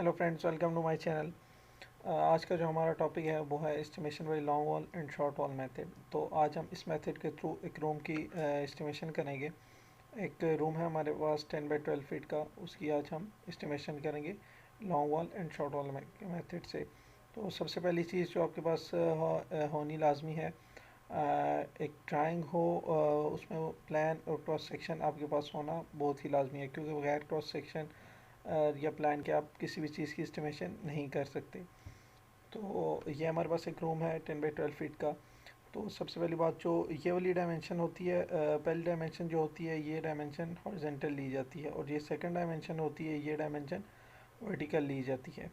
Hello friends, welcome to my channel. आज का जो हमारा टॉपिक है वो है estimation by long wall and short wall method. तो आज हम इस मेथड के थ्रू एक रूम की एस्टिमेशन करेंगे। एक रूम है हमारे पास 10 बाय 12 फीट का, उसकी आज हम एस्टिमेशन करेंगे long wall and short wall method से। तो सबसे पहली चीज़ जो आपके पास होनी लाजमी है, एक ड्राइंग हो, उसमें वो प्लान और क्रॉस सेक्शन आपके पास होना बहुत ही लाजमी है, क्योंकि बगैर क्रॉस सेक्शन या प्लान के आप किसी भी चीज़ की एस्टिमेशन नहीं कर सकते। तो ये हमारे पास एक रूम है 10 बाय 12 फीट का। तो सबसे पहली बात, जो ये वाली डायमेंशन होती है, पहली डायमेंशन जो होती है ये डायमेंशन हॉरिजेंटल ली जाती है, और ये सेकंड डायमेंशन होती है ये डायमेंशन वर्टिकल ली जाती है।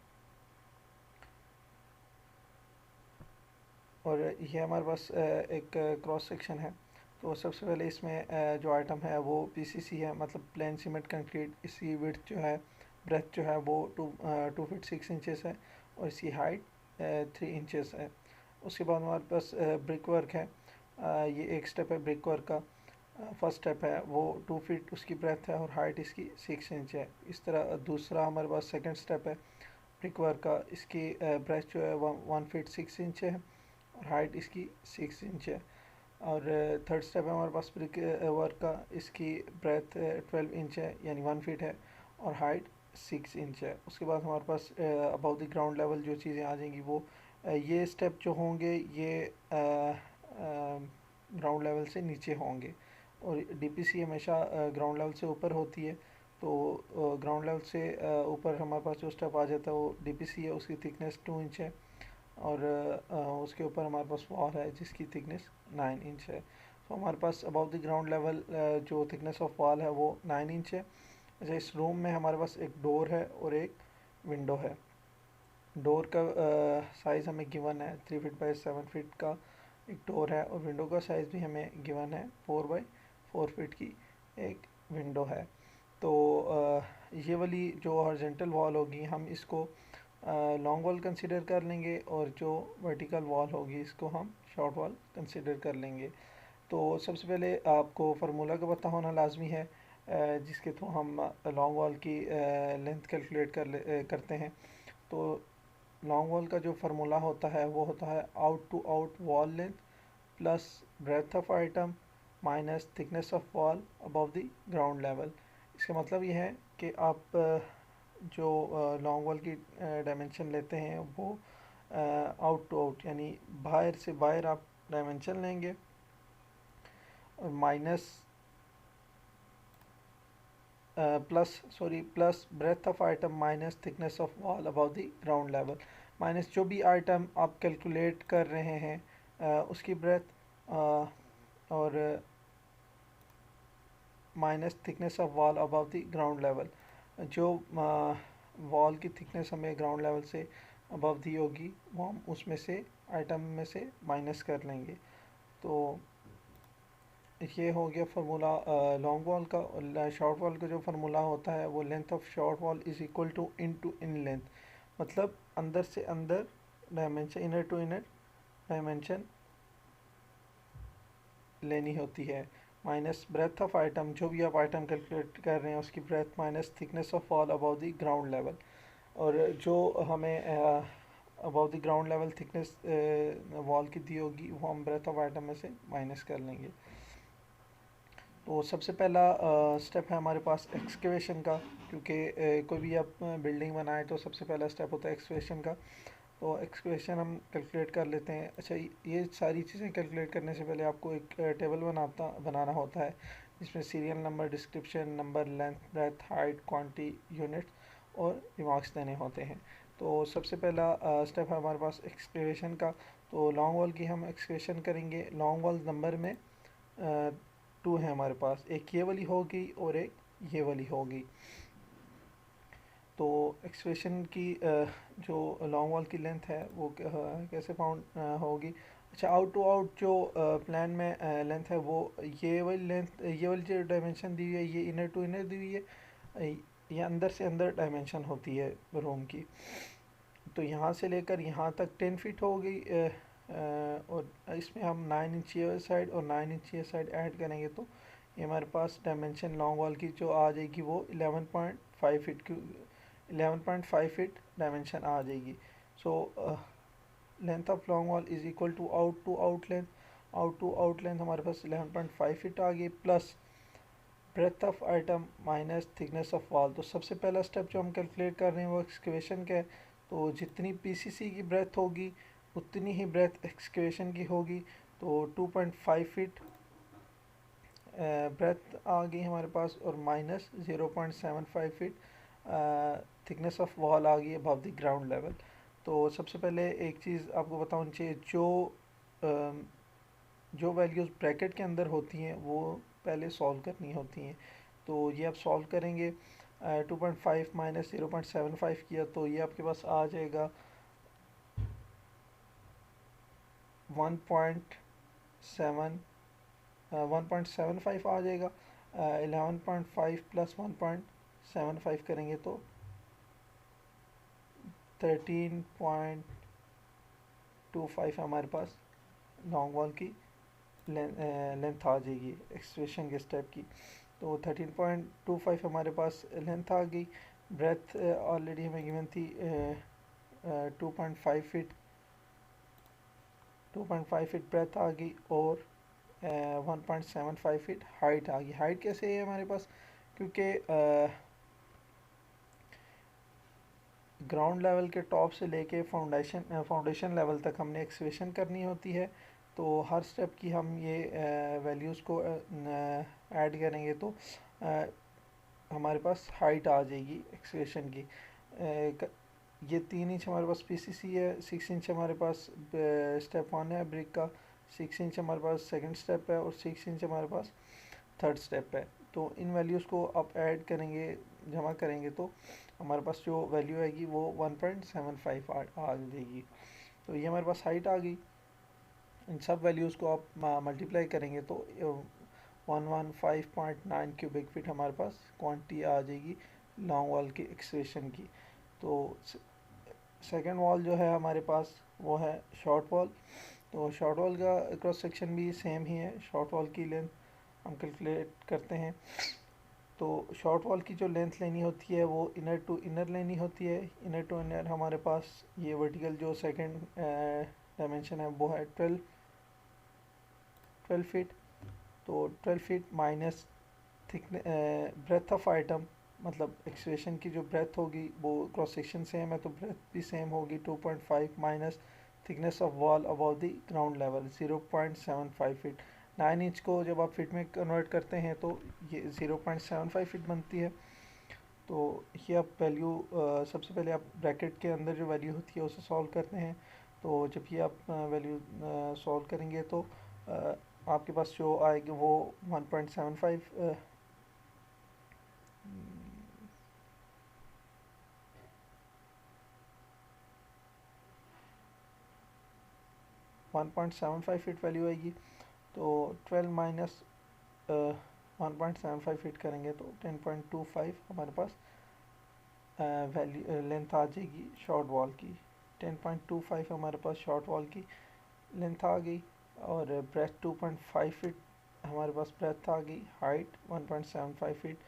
और ये हमारे पास एक क्रॉस सेक्शन है। तो सबसे पहले इसमें जो आइटम है वो पीसीसी है, मतलब प्लेन सीमेंट कंक्रीट। इसकी विड्थ जो है, ब्रेथ जो है वो 2 फीट 6 इंचेस है, और इसकी हाइट 3 इंचेस है। उसके बाद हमारे पास ब्रिक वर्क है। ये एक स्टेप है ब्रिक वर्क का। फर्स्ट स्टेप है वो 2 फीट उसकी ब्रेथ है, और हाइट इसकी 6 इंच है। इस तरह दूसरा हमारे पास सेकेंड स्टेप है ब्रिक वर्क का। इसकी ब्रेथ जो है 1 फीट 6 इंच है, और हाइट इसकी 6 इंच है। और थर्ड स्टेप है हमारे पास ब्रिक वर्क का। इसकी ब्रेथ 12 इंच है, यानी 1 फीट है, और हाइट 6 इंच है। उसके बाद हमारे पास अबाउ द ग्राउंड लेवल जो चीज़ें आ जाएंगी वो ये स्टेप जो होंगे ये ग्राउंड लेवल से नीचे होंगे, और डीपीसी हमेशा ग्राउंड लेवल से ऊपर होती है। तो ग्राउंड लेवल से ऊपर हमारे पास जो स्टेप आ जाता है वो डीपीसी है, उसकी थिकनेस 2 इंच है। और उसके ऊपर हमारे पास वॉल है जिसकी थिकनेस 9 इंच है। तो हमारे पास अबाउ द ग्राउंड लेवल जो थिकनेस ऑफ वॉल है वो 9 इंच है। अच्छा, इस रूम में हमारे पास एक डोर है और एक विंडो है। डोर का साइज़ हमें गिवन है 3 फीट बाय 7 फीट का एक डोर है, और विंडो का साइज़ भी हमें गिवन है 4 बाय 4 फीट की एक विंडो है। तो ये वाली जो हॉरिजेंटल वॉल होगी हम इसको लॉन्ग वॉल कंसिडर कर लेंगे, और जो वर्टिकल वॉल होगी इसको हम शॉर्ट वॉल कंसिडर कर लेंगे। तो सबसे पहले आपको फार्मूला का पता होना लाजमी है, जिसके थ्रू हम लॉन्ग वॉल की लेंथ कैलकुलेट करते हैं। तो लॉन्ग वॉल का जो फार्मूला होता है वो होता है out to out wall length plus breadth of item minus thickness of wall above the ground level. इसका मतलब ये है कि आप जो लॉन्ग वॉल की डायमेंशन लेते हैं वो आउट टू आउट, यानी बाहर से बाहर आप डायमेंशन लेंगे, और minus plus breadth of item minus thickness of wall about the ground level. Minus जो भी आइटम आप कैलकुलेट कर रहे हैं उसकी ब्रेथ, और minus thickness of wall above the ground level. जो वॉल की थिकनेस हमें ग्राउंड लेवल से अबव दी होगी वो हम उसमें से आइटम में से माइनस कर लेंगे। तो ये हो गया फार्मूला लॉन्ग वॉल का। और शॉर्ट वॉल का जो फार्मूला होता है वो length of short wall is equal to in length, मतलब अंदर से अंदर dimension, inner to inner dimension लेनी होती है, माइनस ब्रेथ ऑफ आइटम, जो भी आप आइटम कैलकुलेट कर रहे हैं उसकी breadth, minus thickness of wall about the ground level. और जो हमें about the ground level thickness wall की दी होगी वो हम ब्रेथ ऑफ आइटम में से माइनस कर लेंगे। तो सबसे पहला स्टेप है हमारे पास एक्सकेवेशन का, क्योंकि कोई भी आप बिल्डिंग बनाए तो सबसे पहला स्टेप होता है एक्सकेवेशन का। तो एक्सकेवेशन हम कैलकुलेट कर लेते हैं। अच्छा, ये सारी चीज़ें कैलकुलेट करने से पहले आपको एक टेबल बनाना होता है, जिसमें serial number, description number, length, breadth, height, quantity, units और रिमार्क्स देने होते हैं। तो सबसे पहला स्टेप है हमारे पास एक्सकेवेशन का। तो लॉन्ग वॉल की हम एक्सकेवेशन करेंगे। लॉन्ग वॉल नंबर में 2 है हमारे पास, एक ये वाली होगी और एक ये वाली होगी। तो एक्सप्रेशन की जो लॉन्ग वॉल की लेंथ है वो कैसे फाउंड होगी। अच्छा, आउट टू आउट जो प्लान में लेंथ है वो ये वाली लेंथ, ये वाली जो डायमेंशन दी हुई है ये इनर टू इनर दी हुई है, ये अंदर से अंदर डायमेंशन होती है रूम की। तो यहाँ से लेकर यहाँ तक 10 फीट हो गई, और इसमें हम 9 इंच ये साइड और 9 इंच ये साइड ऐड करेंगे, तो ये हमारे पास डायमेंशन लॉन्ग वॉल की जो आ जाएगी वो 11.5 फीट की 11.5 फीट डायमेंशन आ जाएगी। So length of long wall is equal to out length, out length हमारे पास 11.5 फीट आ गई, plus breadth of item minus thickness of wall. तो सबसे पहला स्टेप जो हम कैलकुलेट कर रहे हैं वो एक्सकेवेशन का है। तो जितनी पीसीसी की ब्रेथ होगी उतनी ही ब्रेथ एक्सकेवेशन की होगी। तो 2.5 फीट ब्रेथ आ गई हमारे पास, और minus 0.75 feet thickness of wall आ गई अबव द ग्राउंड लेवल। तो सबसे पहले एक चीज़ आपको बतानी चाहिए, जो वैल्यूज़ ब्रैकेट के अंदर होती हैं वो पहले सॉल्व करनी होती हैं। तो ये आप सॉल्व करेंगे, 2.5 माइनस 0.75 किया तो ये आपके पास आ जाएगा 1.75 आ जाएगा। 11.5 प्लस 1.75 करेंगे तो 13.25 हमारे पास लॉन्ग वॉल की लेंथ आ जाएगी एक्सप्रेशन के स्टेप की। तो 13.25 हमारे पास लेंथ आ गई। ब्रेथ ऑलरेडी हमें गिवन थी 2.5 फीट, 2.5 फीट ब्रेथ आ गई, और 1.75 फीट हाइट आ गई। हाइट कैसे है हमारे पास, क्योंकि ग्राउंड लेवल के टॉप से लेके फाउंडेशन लेवल तक हमने एक्सकेवेशन करनी होती है। तो हर स्टेप की हम ये वैल्यूज़ को ऐड करेंगे तो हमारे पास हाइट आ जाएगी एक्सकेवेशन की। ये 3 इंच हमारे पास पीसीसी है, 6 इंच हमारे पास स्टेप 1 है ब्रिक का, 6 इंच हमारे पास सेकंड स्टेप है, और 6 इंच हमारे पास थर्ड स्टेप है। तो इन वैल्यूज़ को आप ऐड करेंगे, जमा करेंगे तो हमारे पास जो वैल्यू आएगी वो 1.75 आ जाएगी। तो ये हमारे पास हाइट आ गई। इन सब वैल्यूज़ को आप मल्टीप्लाई करेंगे तो 115.9 क्यूबिक फीट हमारे पास क्वांटिटी आ जाएगी लॉन्ग वॉल की एक्सकेवेशन की। तो सेकेंड वॉल जो है हमारे पास वो है शॉर्ट वॉल। तो शॉर्ट वॉल का क्रॉस सेक्शन भी सेम ही है। शॉर्ट वॉल की लेंथ हम कैलकुलेट करते हैं। तो शॉर्ट वॉल की जो लेंथ लेनी होती है वो इनर टू इनर लेनी होती है। इनर टू इनर हमारे पास ये वर्टिकल जो सेकंड डायमेंशन है वो है 12 फीट। तो 12 feet minus thickness breadth of item, मतलब एक्सकेवेशन की जो ब्रेथ होगी वो क्रॉस सेक्शन सेम है तो ब्रेथ भी सेम होगी, 2.5 minus thickness of wall above the ground level 0.75 feet. 9 inch को जब आप फीट में कन्वर्ट करते हैं तो ये 0.75 फीट बनती है। तो ये आप वैल्यू सबसे पहले आप ब्रैकेट के अंदर जो वैल्यू होती है उसे सॉल्व करते हैं। तो जब ये आप वैल्यू सॉल्व करेंगे तो आपके पास जो आएगी वो 1.75 1.75 फीट वैल्यू आएगी। तो 12 माइनस 1.75 फीट करेंगे तो 10.25 हमारे पास वैल्यू लेंथ आ जाएगी शॉर्ट वॉल की। 10.25 हमारे पास शॉर्ट वॉल की लेंथ आ गई, और ब्रेथ 2.5 फीट हमारे पास ब्रेथ आ गई। हाइट 1.75 फीट,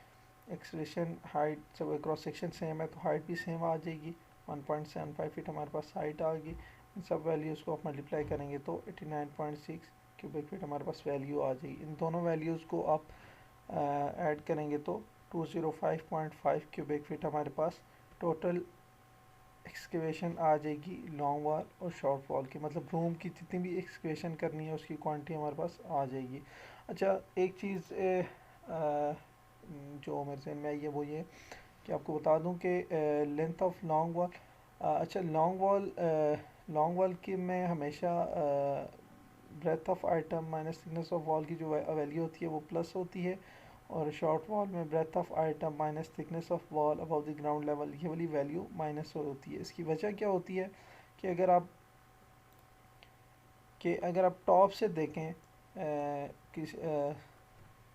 एक्सकेवेशन हाइट सब क्रॉस सेक्शन सेम है तो हाइट भी सेम आ जाएगी। 1.75 फीट हमारे पास हाइट आ गई। इन सब वैल्यूज़ को आप मल्टीप्लाई करेंगे तो 89.6 क्यूबिक फीट हमारे पास वैल्यू आ जाएगी। इन दोनों वैल्यूज़ को आप ऐड करेंगे तो 205.5 क्यूबिक फीट हमारे पास टोटल एक्सकेवेशन आ जाएगी लॉन्ग वॉल और शॉर्ट वॉल की। मतलब रूम की जितनी भी एक्सकेवेशन करनी है उसकी क्वांटिटी हमारे पास आ जाएगी। अच्छा, एक चीज़ जो मेरे जहन में आई है वो ये कि आपको बता दूं कि लेंथ ऑफ लॉन्ग वॉल, अच्छा लॉन्ग वॉल की में हमेशा breadth of item minus thickness of wall की जो वैल्यू होती है वो प्लस होती है, और शॉर्ट वॉल में breadth of item minus thickness of wall above the ground level ये वाली वैल्यू माइनस होती है। इसकी वजह क्या होती है कि अगर आप टॉप से देखें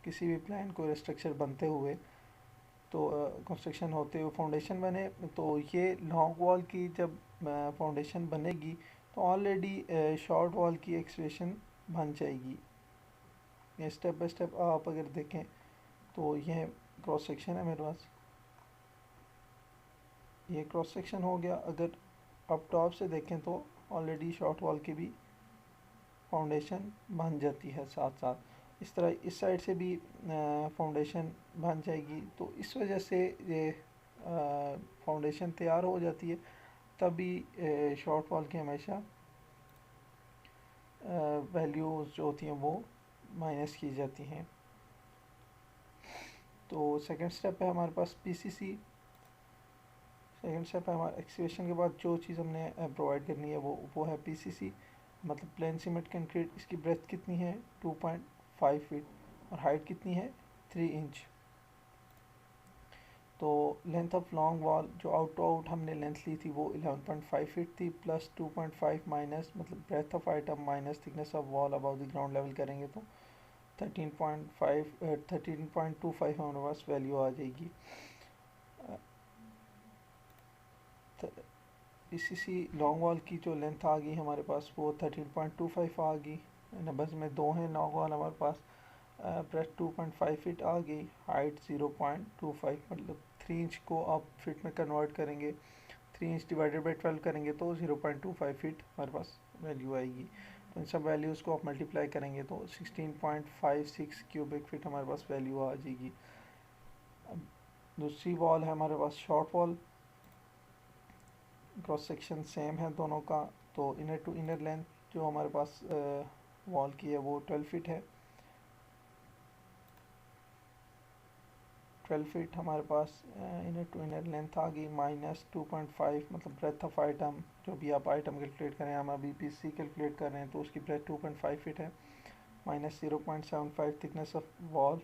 किसी भी प्लान को स्ट्रक्चर बनते हुए, तो कंस्ट्रक्शन होते हुए फाउंडेशन बने, तो ये लॉन्ग वॉल की जब फाउंडेशन बनेगी तो ऑलरेडी शॉर्ट वॉल की एक्सप्रेशन बन जाएगी। ये स्टेप बाय स्टेप आप अगर देखें तो ये क्रॉस सेक्शन है मेरे पास। ये क्रॉस सेक्शन हो गया। अगर अब टॉप से देखें तो ऑलरेडी शॉर्ट वॉल की भी फाउंडेशन बन जाती है साथ साथ। इस तरह इस साइड से भी फाउंडेशन बन जाएगी। तो इस वजह से ये फाउंडेशन तैयार हो जाती है, तभी शॉर्ट वॉल की हमेशा वैल्यूज़ जो होती हैं वो माइनस की जाती हैं। तो सेकंड स्टेप है हमारे पास पीसीसी। सेकंड स्टेप है हमारा एक्सकेवेशन के बाद जो चीज़ हमने प्रोवाइड करनी है वो है पीसीसी, मतलब प्लेन सीमेंट कंक्रीट। इसकी ब्रेथ कितनी है 2.5 फीट और हाइट कितनी है 3 इंच। तो लेंथ ऑफ लॉन्ग वॉल जो आउट टू आउट हमने लेंथ ली थी वो 11.5 फीट थी, प्लस 2.5 माइनस मतलब breadth of item minus thickness of wall about the ground level करेंगे तो 13.25 हमारे पास वैल्यू आ जाएगी। पीसीसी लॉन्ग वॉल की जो लेंथ आ गई हमारे पास वो 13.25 आ गई। नंबर्स में दो हैं लॉन्ग वॉल हमारे पास। ब्रेथ 2.5 फीट आ गई, हाइट 0.25 मतलब 3 इंच को आप फिट में कन्वर्ट करेंगे, 3 इंच डिवाइडेड बाई 12 करेंगे तो 0.25 फीट हमारे पास वैल्यू आएगी। तो इन सब वैल्यूज़ को आप मल्टीप्लाई करेंगे तो 16.56 क्यूबिक फीट हमारे पास वैल्यू आ जाएगी। अब दूसरी वॉल है हमारे पास short wall. Cross section same है दोनों का। तो इनर टू इनर लेंथ जो हमारे पास वॉल की है वो 12 फीट है। 12 फीट हमारे पास इनर टू इनर लेंथ आ गई, माइनस 2.5 मतलब ब्रेथ ऑफ आइटम जो भी आप आइटम कैलकुलेट करें, हम अभी पीसी कैलकुलेट कर रहे हैं तो उसकी ब्रेथ 2.5 फीट है, माइनस 0.75 थिकनेस ऑफ वॉल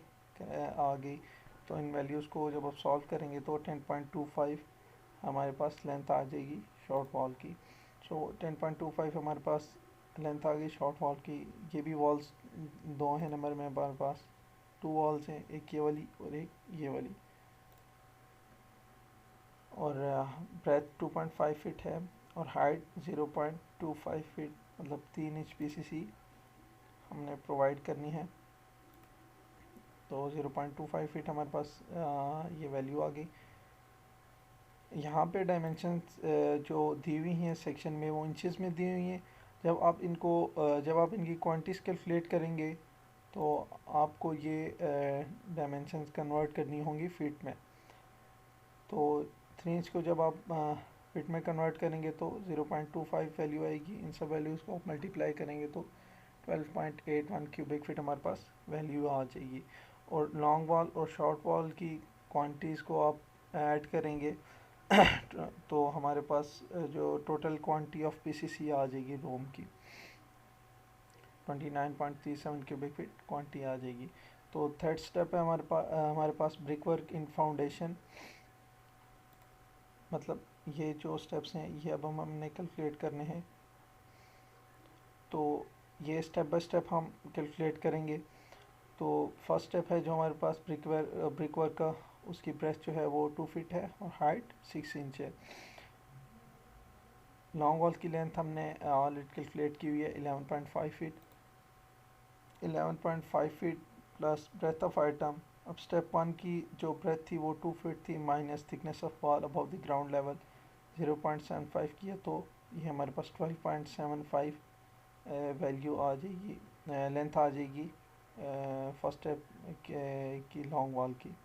आ गई। तो इन वैल्यूज़ को जब आप सॉल्व करेंगे तो 10.25 हमारे पास लेंथ आ जाएगी शॉर्ट वॉल की। सो 10.25 हमारे पास लेंथ आ गई शॉर्ट वॉल की। ये भी वॉल्स दो हैं नंबर में हमारे पास, 2 वॉल्स हैं, एक ये वाली और एक ये वाली। और ब्रेथ 2.5 फीट है और हाइट 0.25 फीट मतलब 3 इंच पीसीसी हमने प्रोवाइड करनी है। तो 0.25 फीट हमारे पास ये वैल्यू आ गई। यहाँ पे डायमेंशंस जो दी हुई हैं सेक्शन में वो इंचेस में दी हुई हैं। जब आप इनकी क्वांटिटीज कैलकुलेट करेंगे तो आपको ये डायमेंशंस कन्वर्ट करनी होंगी फीट में। तो 3 इंच को जब आप फीट में कन्वर्ट करेंगे तो 0.25 वैल्यू आएगी। इन सब वैल्यूज़ को आप मल्टीप्लाई करेंगे तो 12.81 क्यूबिक फीट हमारे पास वैल्यू आ जाएगी। और लॉन्ग वॉल और शॉर्ट वॉल की क्वांटिटीज़ को आप ऐड करेंगे तो हमारे पास जो टोटल क्वांटिटी ऑफ पीसीसी आ जाएगी रूम की 29.37 क्यूबिक फीट क्वांटिटी आ जाएगी। तो थर्ड स्टेप है हमारे पास ब्रिक वर्क इन फाउंडेशन। मतलब ये जो स्टेप्स हैं ये अब हमने कैलकुलेट करने हैं। तो ये स्टेप बाय स्टेप हम कैलकुलेट करेंगे। तो फर्स्ट स्टेप है जो हमारे पास ब्रिक वर्क का, उसकी ब्रेथ जो है वो 2 फीट है और हाइट 6 इंच है। लॉन्ग वॉल की लेंथ हमने ऑलरेडी कैलकुलेट की हुई है 11.5 feet. 11.5 feet plus breadth of item. अब स्टेप 1 की जो ब्रेथ थी वो 2 फीट थी, minus thickness of wall above the ground level 0.75 किया तो ये हमारे पास 12.75 वैल्यू आ जाएगी, लेंथ आ जाएगी फर्स्ट स्टेप की लॉन्ग वॉल की।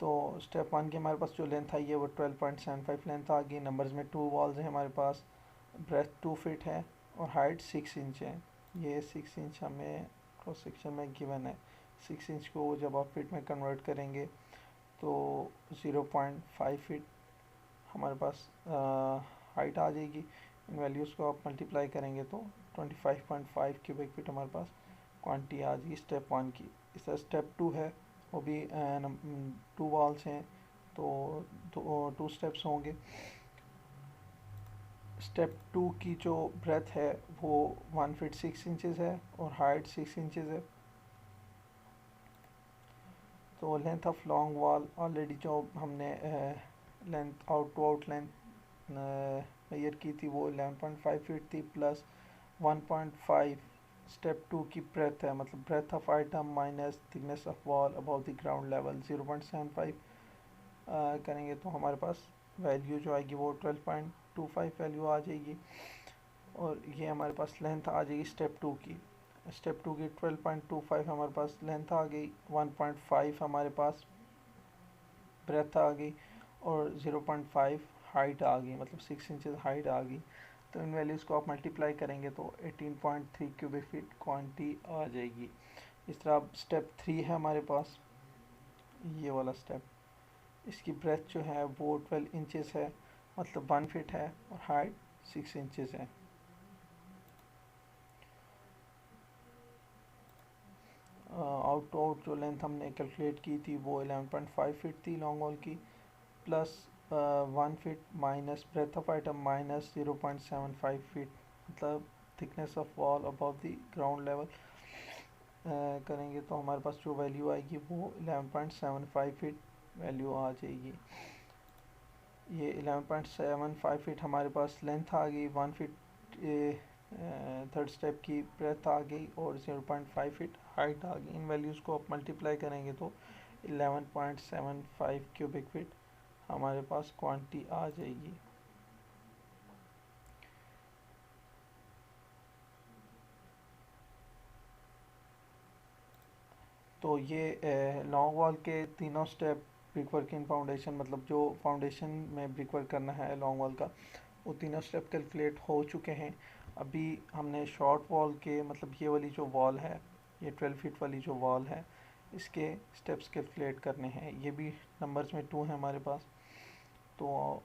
तो स्टेप 1 की हमारे पास जो लेंथ आई है वो 12.75 लेंथ आ गई। नंबर्स में 2 वॉल्स हैं हमारे पास, ब्रेथ 2 फीट है और हाइट 6 इंच है। ये 6 इंच हमें क्रॉस सेक्शन में गिवन है। 6 इंच को जब आप फीट में कन्वर्ट करेंगे तो 0.5 फीट हमारे पास हाइट आ जाएगी। इन वैल्यूज़ को आप मल्टीप्लाई करेंगे तो 25.5 क्यूबिक फीट हमारे पास क्वांटिटी आ जाएगी स्टेप 1 की। इस तरह स्टेप 2 है, वो भी 2 वॉल्स हैं तो 2 स्टेप्स होंगे। स्टेप 2 की जो ब्रेथ है वो 1 फीट 6 इंचेस है और हाइट 6 इंचेस है। तो length of long wall already जो हमने length out to out length measure की थी वो 11.5 फीट थी, प्लस 1.5 स्टेप 2 की ब्रेथ है, मतलब breadth of item minus thickness of wall above the ground level 0.75 करेंगे तो हमारे पास वैल्यू जो आएगी वो 12.25 वैल्यू आ जाएगी। और ये हमारे पास लेंथ आ जाएगी स्टेप 2 की। स्टेप 2 की 12.25 हमारे पास लेंथ आ गई, 1.5 हमारे पास ब्रेथ आ गई और 0.5 हाइट आ गई, मतलब 6 इंचज़ हाइट आ गई। तो इन वैल्यूज़ को आप मल्टीप्लाई करेंगे तो 18.3 क्यूबिक फीट क्वांटिटी आ जाएगी। इस तरह अब स्टेप 3 है हमारे पास, ये वाला स्टेप। इसकी ब्रेथ जो है वो 12 इंचज़ है, मतलब 1 फीट है, और हाइट 6 इंचज़ है। आउट टू आउट जो लेंथ हमने कैलकुलेट की थी वो 11.5 फीट थी लॉन्ग वॉल की, plus 1 feet minus breadth of item minus 0.75 feet, मतलब thickness of wall above the ground level करेंगे तो हमारे पास जो वैल्यू आएगी वो 11.75 फीट वैल्यू आ जाएगी। ये 11.75 फीट हमारे पास लेंथ आ गई, 1 फीट थर्ड स्टेप की ब्रेथ आ गई और 0.5 फीट हाइट आ गई। इन वैल्यूज़ को आप मल्टीप्लाई करेंगे तो 11.75 क्यूबिक फीट हमारे पास क्वांटिटी आ जाएगी। तो ये लॉन्ग वॉल के तीनों step brick work in foundation, मतलब जो फाउंडेशन में ब्रिक वर्क करना है लॉन्ग वॉल का, वो तीनों स्टेप कैलकुलेट हो चुके हैं। अभी हमने शॉर्ट वॉल के, मतलब ये वाली जो वॉल है, ये 12 फीट वाली जो वॉल है, इसके स्टेप्स कैलकुलेट करने हैं। ये भी नंबर्स में 2 है हमारे पास। तो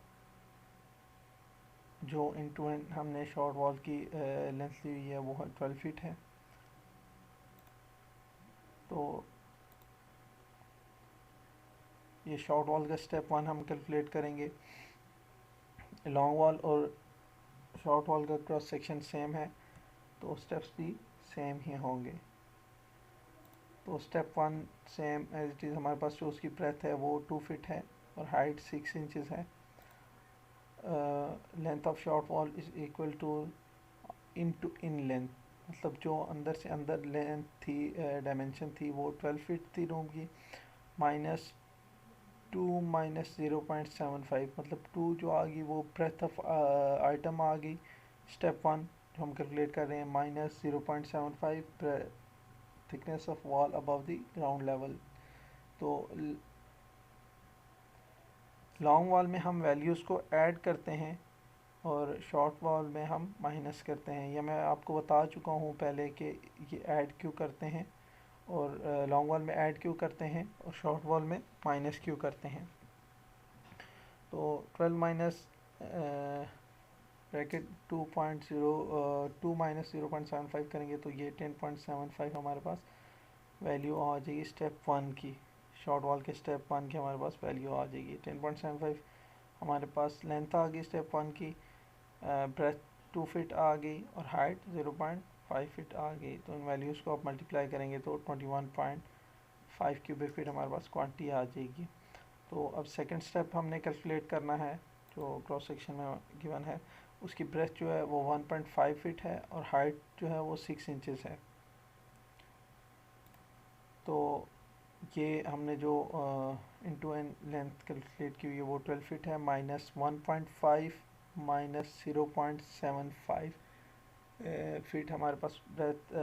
जो इन टू एंड हमने शॉर्ट वॉल की लेंथ ली हुई है वो 12 फीट है। तो ये शॉर्ट वॉल का स्टेप 1 हम कैलकुलेट करेंगे। लॉन्ग वॉल और शॉर्ट वॉल का क्रॉस सेक्शन सेम है तो स्टेप्स भी सेम ही होंगे। तो step 1 same as it is, हमारे पास जो उसकी ब्रेथ है वो 2 फीट है और हाइट 6 इंचज़ है। Length of short wall is equal to in length, मतलब जो अंदर से अंदर लेंथ थी, डायमेंशन थी वो 12 फीट थी रूम की, माइनस 2 माइनस 0.75, मतलब 2 जो आ गई वो ब्रेथ ऑफ आइटम आ गई स्टेप 1 जो हम कैलकुलेट कर रहे हैं, minus 0.75 thickness of wall above the ground level. तो लॉन्ग वॉल में हम वैल्यूज़ को ऐड करते हैं और शॉर्ट वॉल में हम माइनस करते हैं। यह मैं आपको बता चुका हूँ पहले कि ये ऐड क्यों करते हैं, और लॉन्ग वॉल में ऐड क्यों करते हैं और शॉर्ट वॉल में माइनस क्यों करते हैं। तो 12 माइनस ब्रैकेट 2 माइनस 0.75 करेंगे तो ये 10.75 हमारे पास वैल्यू आ जाएगी स्टेप 1 की। शॉर्ट वॉल के स्टेप 1 की हमारे पास वैल्यू आ जाएगी 10.75। हमारे पास लेंथ आ गई स्टेप 1 की, ब्रेथ 2 फीट आ गई और हाइट 0.5 फीट आ गई। तो इन वैल्यूज़ को आप मल्टीप्लाई करेंगे तो 21.5 क्यूबिक फीट हमारे पास क्वांटिटी आ जाएगी। तो अब सेकंड स्टेप हमने कैलकुलेट करना है, जो क्रॉस सेक्शन में गिवन है, उसकी ब्रेथ जो है वो 1.5 फीट है और हाइट जो है वो 6 इंचज़ है। तो ये हमने जो इनटू एन लेंथ कैलकुलेट की हुई है वो 12 फीट है, माइनस 1.5 माइनस 0.75 फीट हमारे पास ब्रेथ,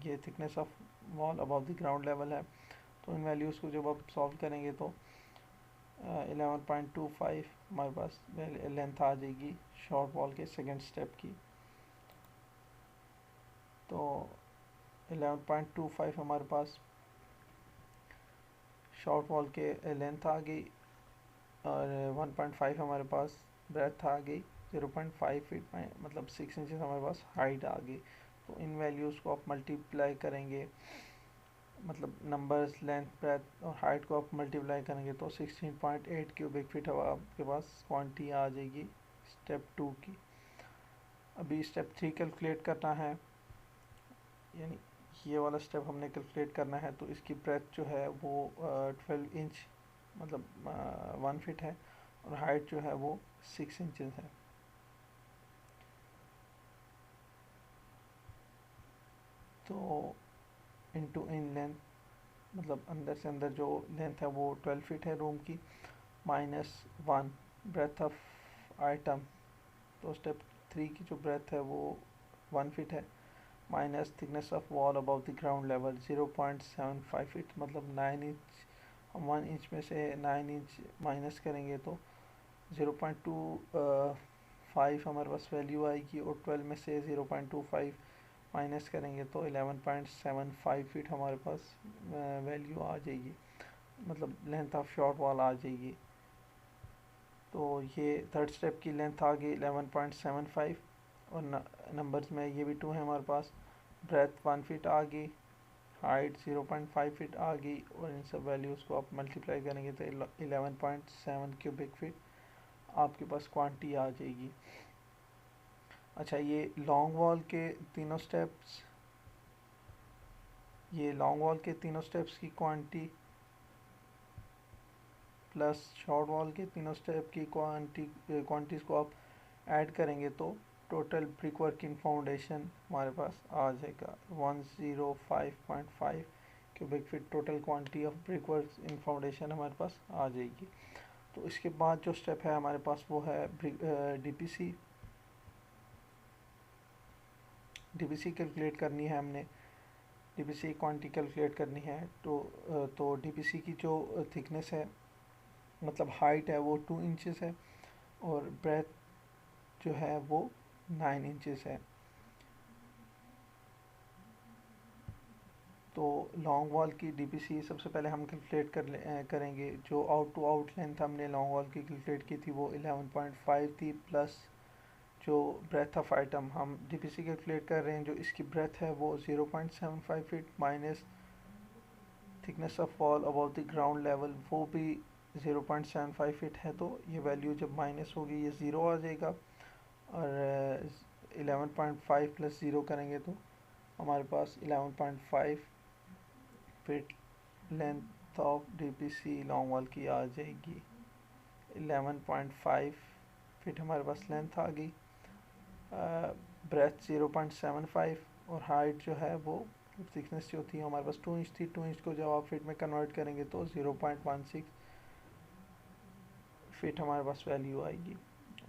ये thickness of wall above the ground level है। तो इन वैल्यूज़ को जब आप सॉल्व करेंगे तो 11.25 हमारे पास लेंथ आ जाएगी शॉर्ट वॉल के सेकंड स्टेप की। तो 11.25 हमारे पास शॉर्ट वॉल के लेंथ आ गई और 1.5 हमारे पास ब्रेथ आ गई, 0.5 फीट में मतलब 6 इंचज़ हमारे पास हाइट आ गई। तो इन वैल्यूज़ को आप मल्टीप्लाई करेंगे, मतलब नंबर्स लेंथ ब्रेथ और हाइट को आप मल्टीप्लाई करेंगे तो 16.8 क्यूबिक फीट हवा आपके पास क्वांटिटी आ जाएगी स्टेप 2 की। अभी स्टेप 3 कैलकुलेट करना है, यानी ये वाला स्टेप हमने कैलकुलेट करना है। तो इसकी ब्रेथ जो है वो 12 इंच, मतलब 1 फीट है और हाइट जो है वो 6 इंचज़ है। तो इनटू इन लेंथ मतलब अंदर से अंदर जो लेंथ है वो 12 फीट है रूम की, -1 ब्रेथ ऑफ आइटम, तो स्टेप 3 की जो ब्रेथ है वो 1 फीट है, minus thickness of wall about the ground level 0.75 feet, मतलब 9 इंच, हम 1 इंच में से 9 इंच माइनस करेंगे तो 0.25 हमारे पास वैल्यू आएगी, और 12 में से 0.25 माइनस करेंगे तो 11.75 फीट हमारे पास वैल्यू आ जाएगी, मतलब लेंथ ऑफ शॉर्ट वॉल आ जाएगी। तो ये थर्ड स्टेप की लेंथ आ गई 11.75, और नंबर्स में ये भी 2 है हमारे पास, ब्रेथ 1 फीट आ गई, हाइट 0.5 फीट आ गई, और इन सब वैल्यूज़ को आप मल्टीप्लाई करेंगे तो 11.7 क्यूबिक फीट आपके पास क्वांटिटी आ जाएगी। अच्छा, ये लॉन्ग वॉल के तीनों स्टेप्स, ये लॉन्ग वॉल के तीनों स्टेप्स की क्वांटिटी प्लस शॉर्ट वॉल के तीनों स्टेप की क्वांटिटीज़ को आप ऐड करेंगे तो total brick work in foundation हमारे पास आ जाएगा 105.5 cubic feet, total quantity of brick work in foundation हमारे पास आ जाएगी। तो इसके बाद जो स्टेप है हमारे पास वो है डीपीसी। डीपीसी कैलकुलेट करनी है हमने, डीपीसी क्वांटिटी कैलकुलेट करनी है, तो डीपीसी की जो थिकनेस है, मतलब हाइट है वो 2 इंचेस है, और ब्रेथ जो है वो 9 इंचेस है। तो लॉन्ग वॉल की डीपीसी सबसे पहले हम कैलकुलेट करेंगे। जो आउट टू आउट लेंथ हमने लॉन्ग वॉल की कैलकुलेट की थी वो 11.5 थी, प्लस जो ब्रेथ ऑफ आइटम हम डीपीसी कैलकुलेट कर रहे हैं, जो इसकी ब्रेथ है वो 0.75 feet, minus thickness of wall about the ground level वो भी 0.75 फीट है, तो ये वैल्यू जब माइनस होगी ये ज़ीरो आ जाएगा, और 11.5 प्लस ज़ीरो करेंगे तो हमारे पास 11.5 feet length of DPC long wall की आ जाएगी। 11.5 फीट हमारे पास लेंथ आ गई, ब्रेथ 0.75, और हाइट जो है वो थिकनेस जो थी हमारे पास 2 इंच थी, 2 इंच को जब आप फीट में कन्वर्ट करेंगे तो 0.16 फीट हमारे पास वैल्यू आएगी,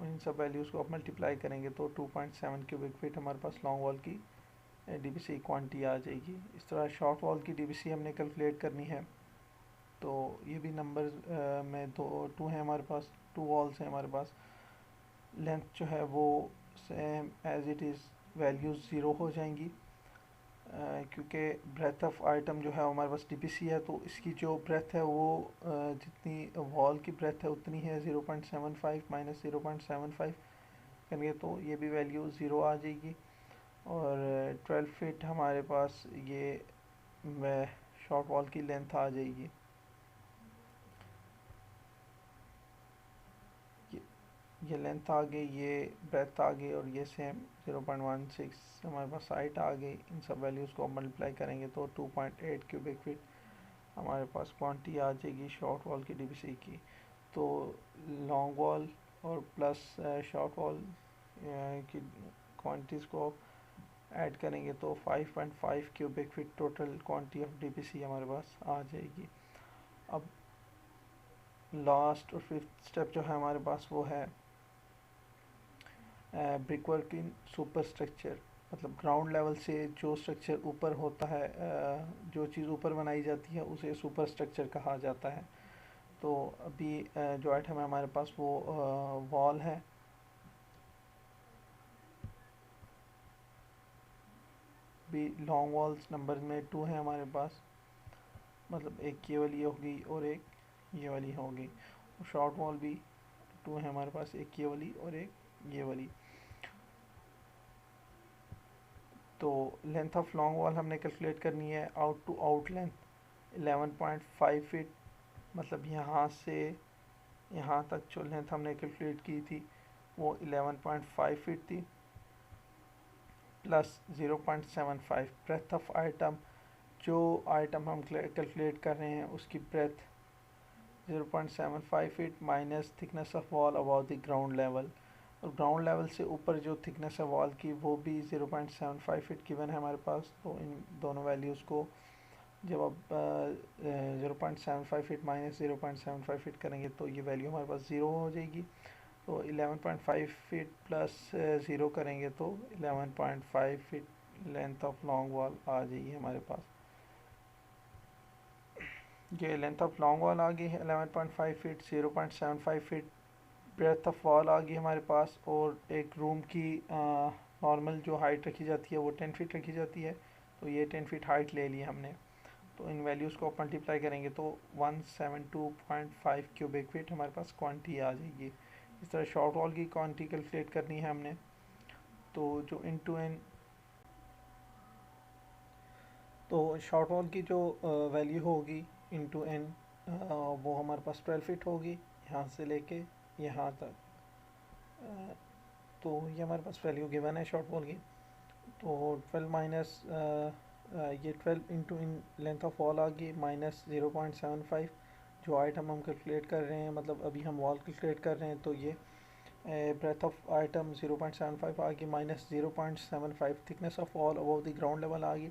और इन सब वैल्यूज़ को आप मल्टीप्लाई करेंगे तो 2.7 क्यूबिक फीट हमारे पास लॉन्ग वॉल की डीबीसी क्वांटिटी आ जाएगी। इस तरह शॉर्ट वॉल की डीबीसी हमने कैलकुलेट करनी है, तो ये भी नंबर में दो 2 हैं हमारे पास, 2 वॉल्स हैं हमारे पास, लेंथ जो है वो same as it is values zero हो जाएंगी, क्योंकि ब्रेथ ऑफ आइटम जो है हमारे पास डीपीसी है, तो इसकी जो ब्रेथ है वो जितनी वॉल की ब्रेथ है उतनी है, 0.75 माइनस 0.75 करेंगे तो ये भी वैल्यू ज़ीरो आ जाएगी, और 12 फीट हमारे पास ये शॉर्ट वॉल की लेंथ आ जाएगी। ये लेंथ आ गई, ये ब्रेथ आ गई, और ये सेम 0.16 हमारे पास हाइट आ गई। इन सब वैल्यूज़ को मल्टीप्लाई करेंगे तो 2.8 क्यूबिक फीट हमारे पास क्वांटिटी आ जाएगी शॉर्ट वॉल की डीबीसी की। तो लॉन्ग वॉल और प्लस शॉर्ट वॉल की क्वांटिटीज़ को ऐड करेंगे तो 5.5 cubic feet total quantity of DBC हमारे पास आ जाएगी। अब लास्ट और फिफ्थ स्टेप जो है हमारे पास वो है brick work in super structure, मतलब ग्राउंड लेवल से जो स्ट्रक्चर ऊपर होता है, जो चीज़ ऊपर बनाई जाती है उसे सुपर स्ट्रक्चर कहा जाता है। तो अभी जो आइटम है हमारे पास वो वॉल है, भी लॉन्ग वॉल्स नंबर में 2 है हमारे पास, मतलब एक ये वाली होगी और एक ये वाली होगी, और शॉर्ट वॉल भी 2 है हमारे पास, एक ये वाली और एक ये वाली। तो लेंथ ऑफ लॉन्ग वॉल हमने कैलकुलेट करनी है, out to out length 11.5 feet, मतलब यहाँ से यहाँ तक जो लेंथ हमने कैलकुलेट की थी वो 11.5 फीट थी, प्लस 0.75 ब्रेथ ऑफ आइटम, जो आइटम हम कैलकुलेट कर रहे हैं उसकी breadth 0.75 feet, minus thickness of wall about the ground level, और ग्राउंड लेवल से ऊपर जो थिकनेस है वॉल की वो भी 0.75 फीट गिवन है हमारे पास। तो इन दोनों वैल्यूज़ को जब आप 0.75 फीट माइनस 0.75 फीट करेंगे तो ये वैल्यू हमारे पास ज़ीरो हो जाएगी। तो 11.5 फीट प्लस ज़ीरो करेंगे तो 11.5 feet length of long wall आ जाएगी हमारे पास। ये लेंथ ऑफ लॉन्ग वॉल आ गई है 11.5 feet, 0.75 feet breadth of wall आ गई हमारे पास, और एक रूम की नॉर्मल जो हाइट रखी जाती है वो 10 फीट रखी जाती है। तो ये 10 फीट हाइट ले ली हमने। तो इन वैल्यूज़ को मल्टीप्लाई करेंगे तो 172.5 क्यूबिक फीट हमारे पास क्वांटिटी आ जाएगी। इस तरह शॉर्ट वॉल की क्वांटिटी कैलकुलेट करनी है हमने। तो जो इन टू एन तो शॉर्ट वॉल की जो वैल्यू होगी इन टू एन, वो हमारे पास 12 फीट होगी यहाँ से लेके यहाँ तक। तो ये हमारे पास वैल्यू गिवन है शॉर्ट वॉल की। तो 12 माइनस ये 12 into in length of wall आ गई माइनस 0.75। जो आइटम हम कैलकुलेट कर रहे हैं, मतलब अभी हम वॉल कैलकुलेट कर रहे हैं, तो ये ब्रेथ ऑफ आइटम 0.75 आ गई minus 0.75 thickness of wall above the ground level आ गई।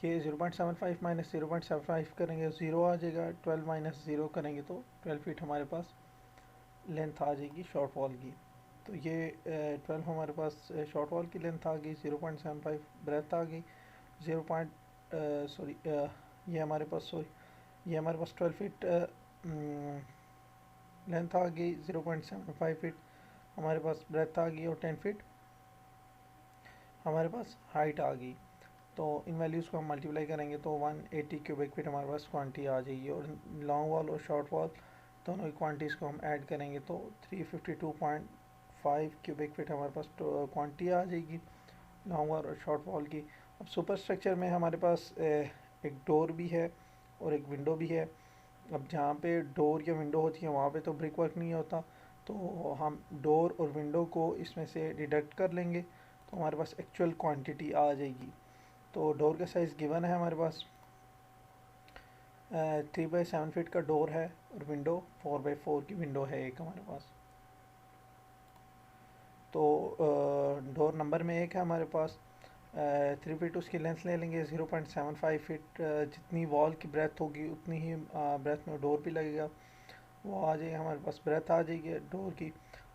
ये 0.75 माइनस 0.75 करेंगे ज़ीरो आ जाएगा। 12 माइनस ज़ीरो करेंगे तो 12 फीट हमारे पास लेंथ आ जाएगी शॉर्ट वॉल की। तो ये 12 हमारे पास शॉर्ट वॉल की लेंथ आ गई, 0.75 ब्रेथ आ गई, ज़ीरो पॉइंट सॉरी ये हमारे पास सॉरी ये हमारे पास 12 फीट लेंथ आ गई, 0.75 फीट हमारे पास ब्रेथ आ गई, और 10 फीट हमारे पास हाइट आ गई। तो इन वैल्यूज़ को हम मल्टीप्लाई करेंगे तो 180 क्यूबिक फीट हमारे पास क्वांटिटी आ जाएगी। और लॉन्ग वॉल और शॉर्ट वॉल दोनों की क्वांटिटीज़ को हम ऐड करेंगे तो 352.5 क्यूबिक फीट हमारे पास क्वांटिटी आ जाएगी लॉन्ग वॉल और शॉर्ट वॉल की। अब सुपर स्ट्रक्चर में हमारे पास एक डोर भी है और एक विंडो भी है। अब जहाँ पे डोर या विंडो होती है वहाँ पे तो ब्रिक वर्क नहीं होता, तो हम डोर और विंडो को इसमें से डिडक्ट कर लेंगे तो हमारे पास एक्चुअल क्वांटिटी आ जाएगी। तो डोर का साइज़ गिवन है हमारे पास 3/7 फीट का डोर है, और विंडो 4/4 की विंडो है एक हमारे पास। तो डोर नंबर में एक है हमारे पास। 3 फीट उसकी लेंथ ले लेंगे, 0.75 फीट जितनी वॉल की ब्रेथ होगी उतनी ही ब्रेथ में डोर भी लगेगा, वो आ जाएगा हमारे पास, ब्रेथ आ जाएगी डोर की।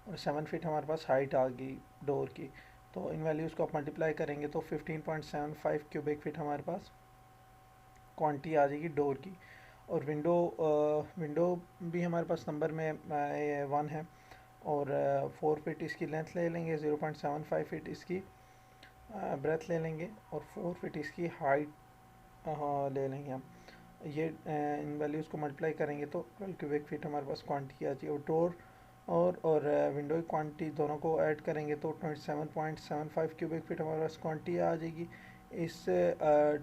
और 7 फीट हमारे पास हाइट आ गई डोर की। तो इन वैल्यूज़ को आप मल्टीप्लाई करेंगे तो 15.75 क्यूबिक फीट हमारे पास क्वांटिटी आ जाएगी डोर की। और विंडो भी हमारे पास नंबर में 1 है, और 4 फीट इसकी लेंथ ले लेंगे, 0.75 फीट इसकी ब्रेथ ले लेंगे, और 4 फीट इसकी हाइट ले लेंगे हम। ये इन वैल्यूज़ को मल्टीप्लाई करेंगे तो 12 क्यूबिक फीट हमारे पास क्वांटिटी आ जाएगी। और डोर और विंडो की क्वांटिटी दोनों को ऐड करेंगे तो 27.75 क्यूबिक फीट हमारे पास क्वांटिटी आ जाएगी। इस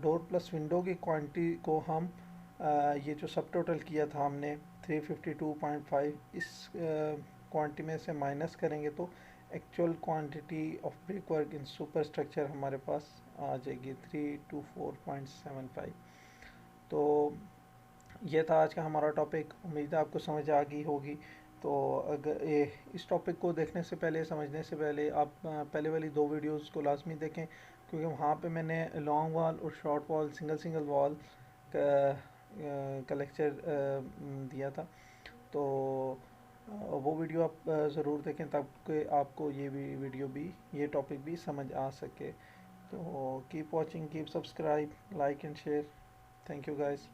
डोर प्लस विंडो की क्वांटिटी को हम ये जो सब टोटल किया था हमने 352.5, इस क्वांटिटी में से माइनस करेंगे तो actual quantity of brick work in super structure हमारे पास आ जाएगी 324.75। तो ये था आज का हमारा टॉपिक। उम्मीद है आपको समझ आ गई होगी। तो अगर इस टॉपिक को देखने से पहले, समझने से पहले, आप पहले वाली 2 वीडियोस को लाजमी देखें, क्योंकि वहाँ पे मैंने लॉन्ग वॉल और short wall, single single wall का लेक्चर दिया था। तो वो वीडियो आप ज़रूर देखें ताकि आपको ये भी वीडियो भी, ये टॉपिक भी समझ आ सके। तो keep watching, keep subscribe, like and share. Thank you guys.